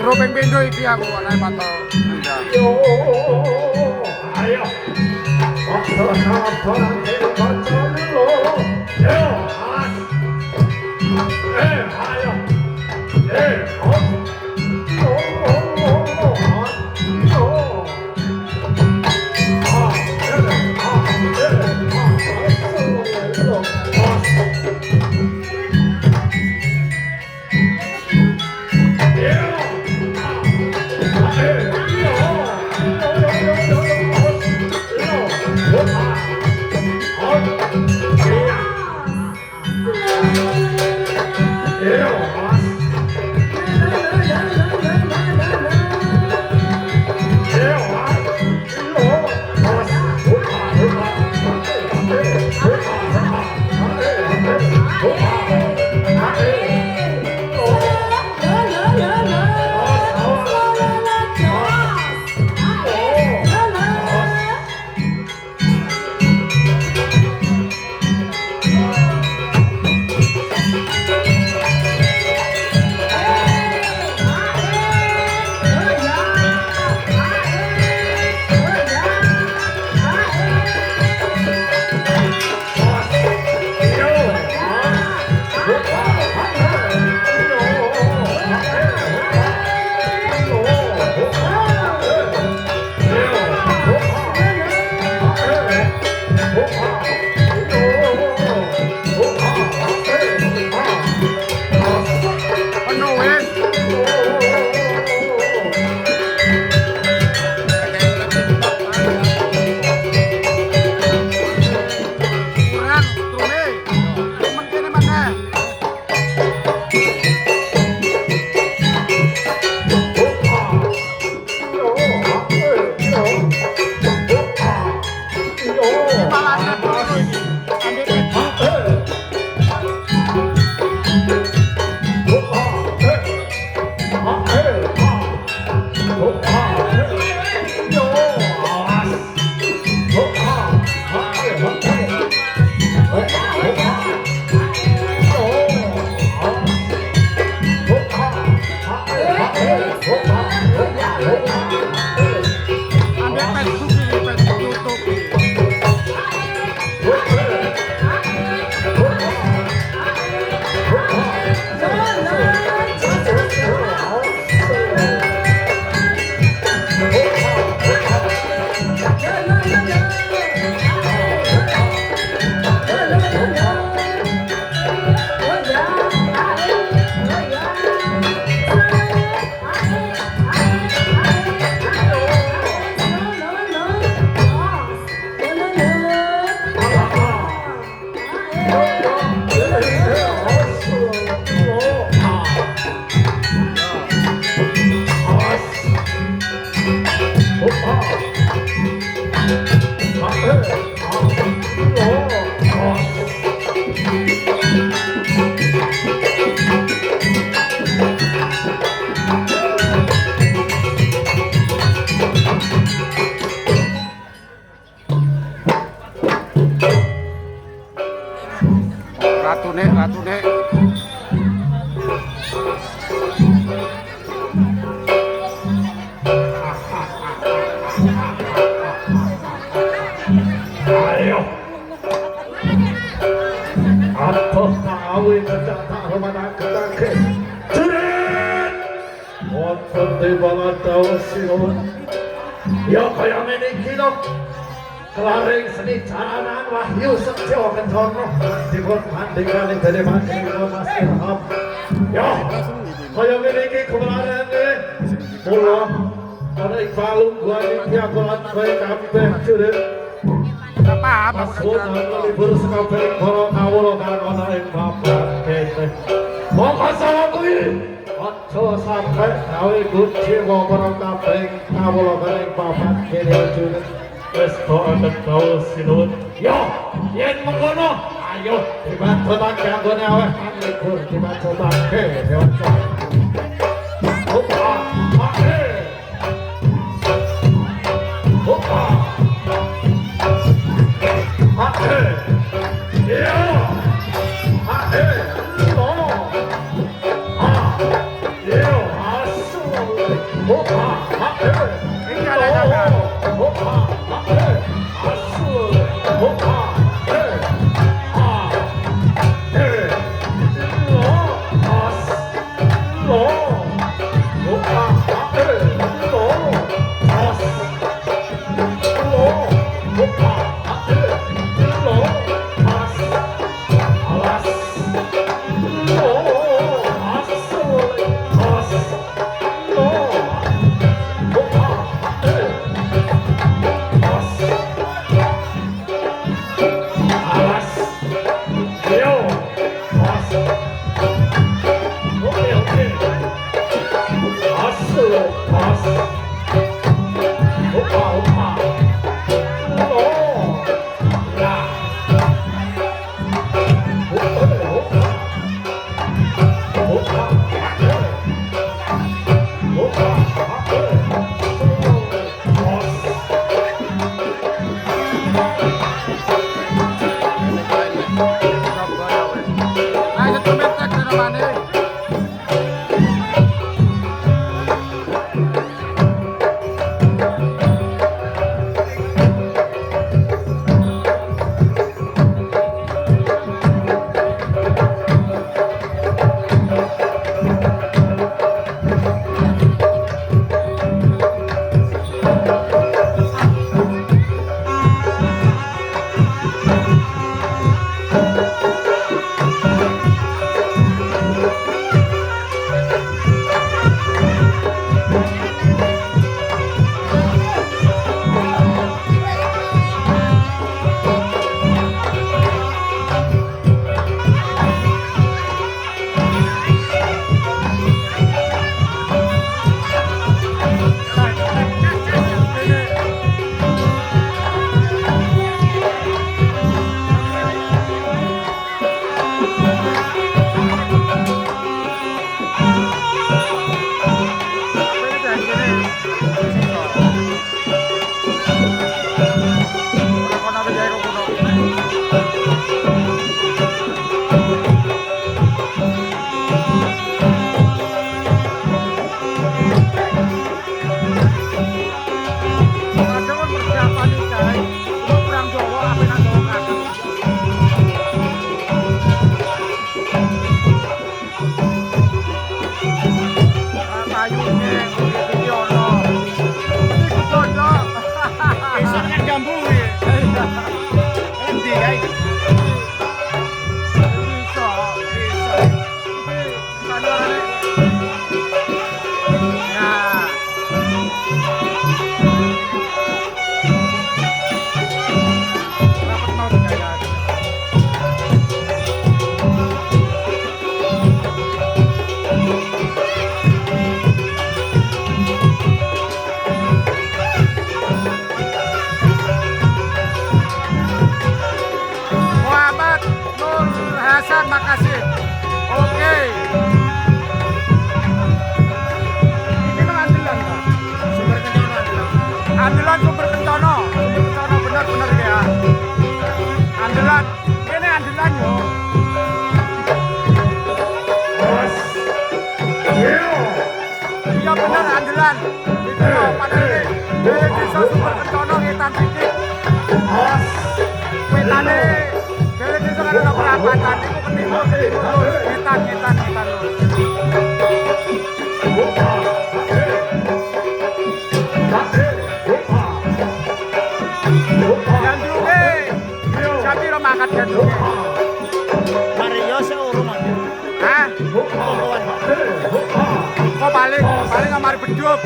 Rupeng bendo iki aku anake pato. Yo, ayo. Apa lo? Yo, ayo. Ratune. Ayo. Atuh tawi kedak hormat ketake. Jeret. Wonten timbala dawa sinuwun. Ya kaya meniki no. Kelaring seni jalanan Wahyu Setyo Kencana dipun pandhingani dening Panjenengan Mas Ilham. Ya, kaya meniki kelarane mula ana ing palungguhan iki aku lan kowe kabeh jeret. Apa? Sunan libur sekabeh para kawula kang ana ing babat kene. Monggo sawa kuwi aja sampe gawe kuciwa para kabeh kawula kang ing babat kene jeret. Wes kok ana tahu sinuwun. Ya, yen mengkono Ayo, dibantu-bantu anggone aweh likur dibantu-bantu dewasa. Opa, ake. Opa. Ake. Yo. Ake. Lo. Ah. Yo, asu. Opa, ake. Ini ada dagang. Opa, ake. Asu. Opa. Ayo tumentek namane. Makasih. Oke. Ini kan andalan, Pak. Sumber Kencono andalan. Andalan Sumber Kencono. Sumber Kencono benar-benar ya. Andalan. Ini andalan yo. Iya benar andalan. Itu loh padahal ini desa Sumber Kencono ngetan titik. Wetane dari desa kan ada perapatan itu ketimur ngetan lho. Jandunge. Sapiro mangkat jandunge. Mario seurung aja. Hah? Pokoknya. Kok paling ngamari beduk.